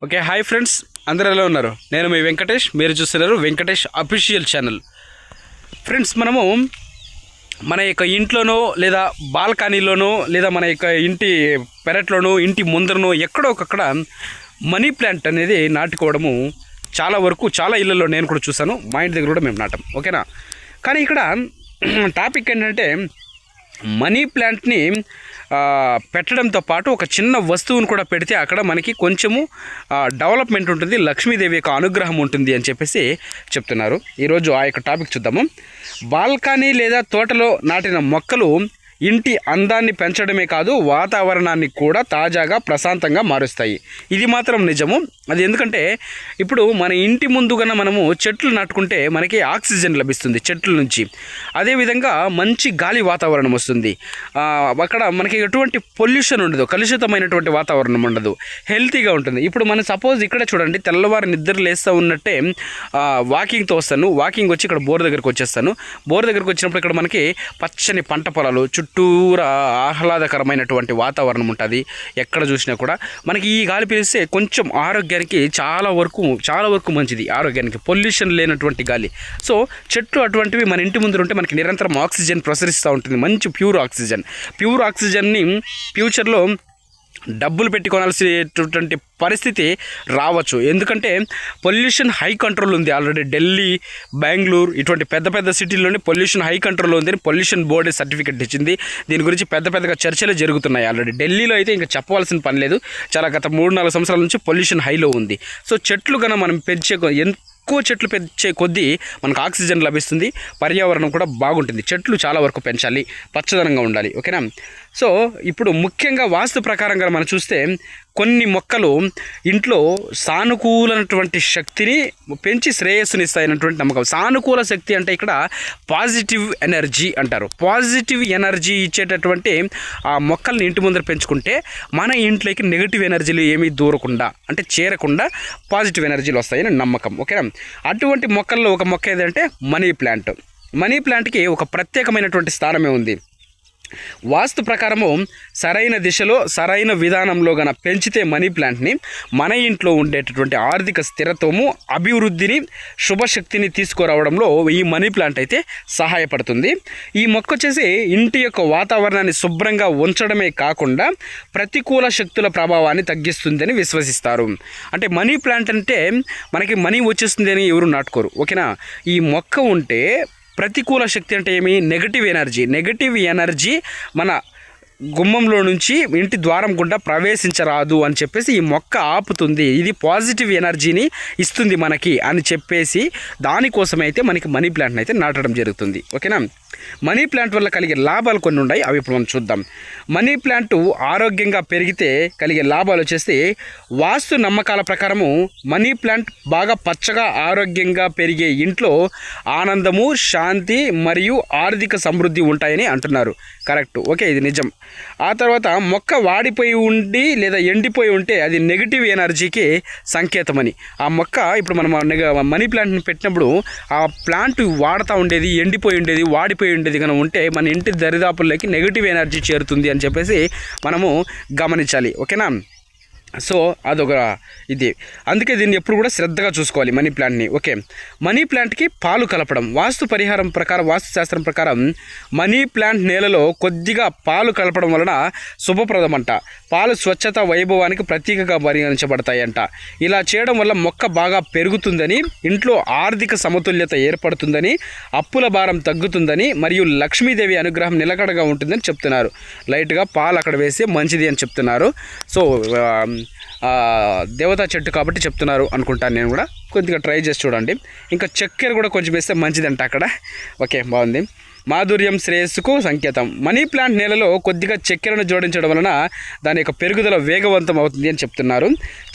Okay, hi friends, అందరూ ఎలా ఉన్నారు? నేను మీ వెంకటేష్, మీరు చూస్తున్నారు వెంకటేష్ అఫీషియల్ ఛానల్. ఫ్రెండ్స్, మనము మన యొక్క ఇంట్లోనో లేదా బాల్కనీలోనో లేదా మన యొక్క ఇంటి పెరట్లోనో ఇంటి ముందరనో ఎక్కడో ఒకక్కడ మనీ ప్లాంట్ అనేది నాటుకోవడము చాలా ఇళ్లలో నేను కూడా చూసాను. మా ఇంటి దగ్గర కూడా మేము నాటాం. ఓకేనా? కానీ ఇక్కడ టాపిక్ ఏంటంటే మనీ ప్లాంట్ని పెట్టడంతో పాటు ఒక చిన్న వస్తువును కూడా పెడితే అక్కడ మనకి కొంచెము డెవలప్మెంట్ ఉంటుంది, లక్ష్మీదేవి యొక్క అనుగ్రహం ఉంటుంది అని చెప్పేసి చెప్తున్నారు. ఈరోజు ఆ యొక్క టాపిక్ చూద్దాము. బాల్కనీ లేదా తోటలో నాటిన మొక్కలు ఇంటి అందాన్ని పెంచడమే కాదు, వాతావరణాన్ని కూడా తాజాగా ప్రశాంతంగా మారుస్తాయి. ఇది మాత్రం నిజము. అది ఎందుకంటే ఇప్పుడు మన ఇంటి ముందు కన్నా మనము చెట్లు నాటుకుంటే మనకి ఆక్సిజన్ లభిస్తుంది చెట్ల నుంచి. అదేవిధంగా మంచి గాలి వాతావరణం వస్తుంది. అక్కడ మనకి ఎటువంటి పొల్యూషన్ ఉండదు, కలుషితమైనటువంటి వాతావరణం ఉండదు, హెల్తీగా ఉంటుంది. ఇప్పుడు మనం సపోజ్ ఇక్కడ చూడండి, తెల్లవారు నిద్ర లేస్తూ ఉన్నట్టే వాకింగ్తో వస్తాను. వాకింగ్ వచ్చి ఇక్కడ బోర్ దగ్గరకు వచ్చేస్తాను. బోర్ దగ్గరకు వచ్చినప్పుడు ఇక్కడ మనకి పచ్చని పంట పొలాలు, చుట్టూరా ఆహ్లాదకరమైనటువంటి వాతావరణం ఉంటుంది. ఎక్కడ చూసినా కూడా మనకి ఈ గాలి పీలిస్తే కొంచెం ఆరోగ్యానికి చాలా వరకు మంచిది. ఆరోగ్యానికి పొల్యూషన్ లేనటువంటి గాలి. సో చెట్లు అటువంటివి మన ఇంటి ముందు ఉంటే మనకి నిరంతరం ఆక్సిజన్ ప్రసరిస్తూ ఉంటుంది, మంచి ప్యూర్ ఆక్సిజన్ని ఫ్యూచర్లో డబ్బులు పెట్టి కొనాల్సినటువంటి పరిస్థితి రావచ్చు. ఎందుకంటే పొల్యూషన్ హై కంట్రోల్ ఉంది ఆల్రెడీ. ఢిల్లీ, బెంగళూరు ఇటువంటి పెద్ద సిటీల్లోనే పొల్యూషన్ హై కంట్రోల్ ఉంది అని పొల్యూషన్ బోర్డు సర్టిఫికెట్ ఇచ్చింది. దీని గురించి పెద్దగా చర్చలు జరుగుతున్నాయి ఆల్రెడీ. ఢిల్లీలో అయితే ఇంకా చెప్పవలసిన పని లేదు. గత 3-4 సంవత్సరాల నుంచి పొల్యూషన్ హైలో ఉంది. సో చెట్లు కన్నా మనం పెంచే ఎక్కువ చెట్లు పెంచే కొద్దీ మనకు ఆక్సిజన్ లభిస్తుంది, పర్యావరణం కూడా బాగుంటుంది. చెట్లు చాలా వరకు పెంచాలి, పచ్చదనంగా ఉండాలి. ఓకేనా? సో ఇప్పుడు ముఖ్యంగా వాస్తు ప్రకారంగా మనం చూస్తే కొన్ని మొక్కలు ఇంట్లో సానుకూలమైనటువంటి శక్తిని పెంచి శ్రేయస్సునిస్తాయన్నటువంటి నమ్మకం. సానుకూల శక్తి అంటే ఇక్కడ పాజిటివ్ ఎనర్జీ అంటారు. పాజిటివ్ ఎనర్జీ ఇచ్చేటటువంటి ఆ మొక్కల్ని ఇంటి ముందర పెంచుకుంటే మన ఇంట్లోకి నెగిటివ్ ఎనర్జీలు ఏమీ దూరకుండా, అంటే చేరకుండా పాజిటివ్ ఎనర్జీలు వస్తాయని నమ్మకం. ఓకేనా? అటువంటి మొక్కల్లో ఒక మొక్క ఏదంటే మనీ ప్లాంట్. మనీ ప్లాంట్కి ఒక ప్రత్యేకమైనటువంటి స్థానమే ఉంది. వాస్తు ప్రకారము సరైన దిశలో సరైన విధానంలో గన పెంచితే మనీ ప్లాంట్ని మన ఇంట్లో ఉండేటటువంటి ఆర్థిక స్థిరత్వము, అభివృద్ధిని, శుభశక్తిని తీసుకురావడంలో ఈ మనీ ప్లాంట్ అయితే సహాయపడుతుంది. ఈ మొక్క వచ్చేసి ఇంటి యొక్క వాతావరణాన్ని శుభ్రంగా ఉంచడమే కాకుండా ప్రతికూల శక్తుల ప్రభావాన్ని తగ్గిస్తుందని విశ్వసిస్తారు. అంటే మనీ ప్లాంట్ అంటే మనకి మనీ వచ్చేస్తుంది అని ఎవరు నాటుకోరు. ఓకేనా? ఈ మొక్క ఉంటే ప్రతికూల శక్తి అంటే ఏమి? నెగటివ్ ఎనర్జీ మన గుమ్మంలో నుంచి ఇంటి ద్వారం గుండా ప్రవేశించరాదు అని చెప్పేసి ఈ మొక్క ఆపుతుంది. ఇది పాజిటివ్ ఎనర్జీని ఇస్తుంది మనకి అని చెప్పేసి దానికోసమైతే మనకి మనీ ప్లాంట్ని అయితే నాటడం జరుగుతుంది. ఓకేనా? మనీ ప్లాంట్ వల్ల కలిగే లాభాలు కొన్ని ఉన్నాయి, అవి ఇప్పుడు మనం చూద్దాం. మనీ ప్లాంట్ ఆరోగ్యంగా పెరిగితే కలిగే లాభాలు వచ్చేసి వాస్తు నమ్మకాల ప్రకారము మనీ ప్లాంట్ బాగా పచ్చగా ఆరోగ్యంగా పెరిగే ఇంట్లో ఆనందము, శాంతి మరియు ఆర్థిక సమృద్ధి ఉంటాయని అంటున్నారు. కరెక్ట్. ఓకే, ఇది నిజం. ఆ తర్వాత మొక్క వాడిపోయి ఉండి లేదా ఎండిపోయి ఉంటే అది నెగిటివ్ ఎనర్జీకి సంకేతమని. ఆ మొక్క ఇప్పుడు మనం మనీ ప్లాంట్ని పెట్టినప్పుడు ఆ ప్లాంట్ వాడుతూ ఉండేది, ఎండిపోయి ఉండేది, వాడిపోయి ఉండేది కనుక ఉంటే మన ఇంటి దరిదాపుల్లోకి నెగిటివ్ ఎనర్జీ చేరుతుంది అని చెప్పేసి మనము గమనించాలి. ఓకేనా? సో అదొక ఇది. అందుకే దీన్ని ఎప్పుడు కూడా శ్రద్ధగా చూసుకోవాలి మనీ ప్లాంట్ని. ఓకే, మనీ ప్లాంట్కి పాలు కలపడం. వాస్తుశాస్త్రం ప్రకారం మనీ ప్లాంట్ నేలలో కొద్దిగా పాలు కలపడం వలన శుభప్రదం అంట. పాలు స్వచ్ఛత, వైభవానికి ప్రతీకగా పరిగణించబడతాయంట. ఇలా చేయడం వల్ల మొక్క బాగా పెరుగుతుందని, ఇంట్లో ఆర్థిక సమతుల్యత ఏర్పడుతుందని, అప్పుల భారం తగ్గుతుందని మరియు లక్ష్మీదేవి అనుగ్రహం నిలకడగా ఉంటుందని చెప్తున్నారు. లైట్గా పాలు అక్కడ వేస్తే మంచిది అని చెప్తున్నారు. సో దేవతా చెట్టు కాబట్టి చెప్తున్నారు అనుకుంటాను. నేను కూడా కొద్దిగా ట్రై చేసి చూడండి. ఇంకా చక్కెర కూడా కొంచెం వేస్తే మంచిదంట అక్కడ. ఓకే, బాగుంది. మాధుర్యం శ్రేయస్సుకు సంకేతం. మనీ ప్లాంట్ నేలలో కొద్దిగా చక్కెరను జోడించడం వలన దాని యొక్క పెరుగుదల వేగవంతం అవుతుంది అని చెప్తున్నారు.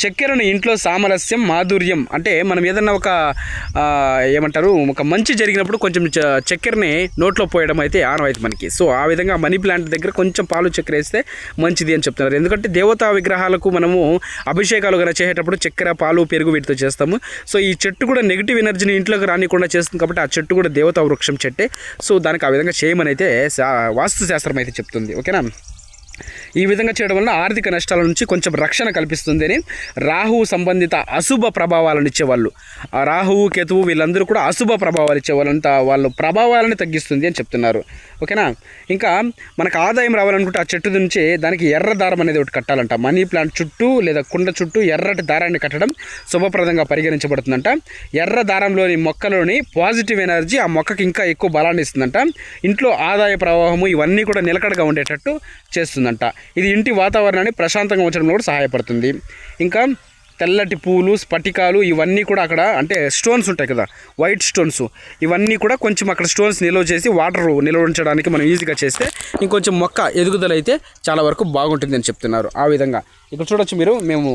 చక్కెరను ఇంట్లో సామరస్యం, మాధుర్యం అంటే మనం ఏదన్నా ఒక మంచి జరిగినప్పుడు కొంచెం చక్కెరని నోట్లో పోయడం అయితే ఆనవాయితీ మనకి. సో ఆ విధంగా మనీ ప్లాంట్ దగ్గర కొంచెం పాలు చక్కెర వేస్తే మంచిది అని చెప్తున్నారు. ఎందుకంటే దేవతా విగ్రహాలకు మనము అభిషేకాలు కనుక చేసేటప్పుడు చక్కెర, పాలు, పెరుగు వీటితో చేస్తాము. సో ఈ చెట్టు కూడా నెగిటివ్ ఎనర్జీని ఇంట్లోకి రానికుండా చేస్తుంది కాబట్టి ఆ చెట్టు కూడా దేవతా వృక్షం చెట్టే. సో దానికి ఆ విధంగా చేయమని అయితే వాస్తుశాస్త్రం అయితే చెప్తుంది. ఓకేనా? ఈ విధంగా చేయడం వలన ఆర్థిక నష్టాల నుంచి కొంచెం రక్షణ కల్పిస్తుంది అని రాహువు సంబంధిత అశుభ ప్రభావాలను ఇచ్చేవాళ్ళు. ఆ రాహువు కేతువు వీళ్ళందరూ కూడా అశుభ ప్రభావాలు ఇచ్చేవాళ్ళంతా వాళ్ళ ప్రభావాలను తగ్గిస్తుంది అని చెప్తున్నారు. ఓకేనా. ఇంకా మనకు ఆదాయం రావాలనుకుంటే ఆ చెట్టు నుంచి దానికి ఎర్ర దారం అనేది ఒకటి కట్టాలంట. మనీ ప్లాంట్ చుట్టూ లేదా కుండ చుట్టూ ఎర్రటి దారాన్ని కట్టడం శుభప్రదంగా పరిగణించబడుతుందంట. ఎర్ర దారంలోని మొక్కలోని పాజిటివ్ ఎనర్జీ ఆ మొక్కకి ఇంకా ఎక్కువ బలాన్ని ఇస్తుందంట. ఇంట్లో ఆదాయ ప్రవాహము ఇవన్నీ కూడా నిలకడగా ఉండేటట్టు చేస్తుందంట. ఇది ఇంటి వాతావరణాన్ని ప్రశాంతంగా ఉంచడంలో కూడా సహాయపడుతుంది. ఇంకా తెల్లటి పూలు, స్ఫటికాలు ఇవన్నీ కూడా అక్కడ అంటే స్టోన్స్ ఉంటాయి కదా, వైట్ స్టోన్స్, ఇవన్నీ కూడా కొంచెం అక్కడ స్టోన్స్ నిల్వ చేసి వాటర్ నిల్వ ఉంచడానికి మనం ఈజీగా చేస్తే ఇంకొంచెం మొక్క ఎదుగుదల అయితే చాలా వరకు బాగుంటుంది అని చెప్తున్నారు. ఆ విధంగా ఇక్కడ చూడొచ్చు మీరు, మేము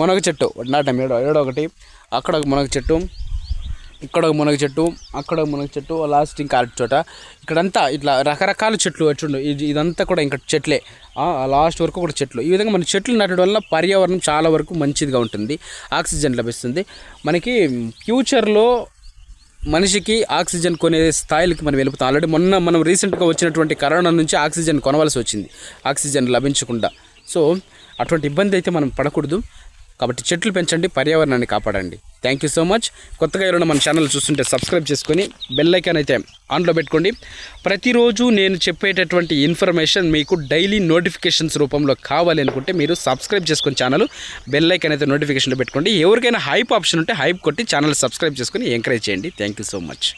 మునగ చెట్టు నాటాం. ఏడో ఒకటి, అక్కడ ఒక మునగ చెట్టు, ఇక్కడ ఒక మునగ చెట్టు, అక్కడ ఒక మునగ చెట్టు, లాస్ట్ ఇంకా అరటి చోట, ఇక్కడంతా ఇట్లా రకరకాల చెట్లు వచ్చుండు. ఇదంతా కూడా ఇంకా చెట్లే, లాస్ట్ వరకు కూడా చెట్లు. ఈ విధంగా మన చెట్లు నాటడం వల్ల పర్యావరణం చాలా వరకు మంచిదిగా ఉంటుంది, ఆక్సిజన్ లభిస్తుంది. మనకి ఫ్యూచర్లో మనిషికి ఆక్సిజన్ కొనే స్థాయిలకి మనం వెళ్ళిపోతాం. ఆల్రెడీ మనం రీసెంట్గా వచ్చినటువంటి కరోనా నుంచి ఆక్సిజన్ కొనవలసి వచ్చింది, ఆక్సిజన్ లభించకుండా. సో అటువంటి ఇబ్బంది అయితే మనం పడకూడదు. కాబట్టి చెట్లు పెంచండి, పర్యావరణాన్ని కాపాడండి. Thank you so much. కొత్తగా ఎవరైనా మన ఛానల్ చూస్తుంటే సబ్స్క్రైబ్ చేసుకొని బెల్ ఐకాన్ అయితే ఆన్లో పెట్టుకోండి. ప్రతిరోజు నేను చెప్పేటటువంటి ఇన్ఫర్మేషన్ మీకు డైలీ నోటిఫికేషన్స్ రూపంలో కావాలి అనుకుంటే మీరు సబ్స్క్రైబ్ చేసుకొని ఛానల్ బెల్ ఐకాన్ అయితే నోటిఫికేషన్లో పెట్టుకోండి. ఎవరికైనా హైప్ ఆప్షన్ ఉంటే హైప్ కొట్టి ఛానల్ సబ్స్క్రైబ్ చేసుకొని ఎంకరేజ్ చేయండి. Thank you so much.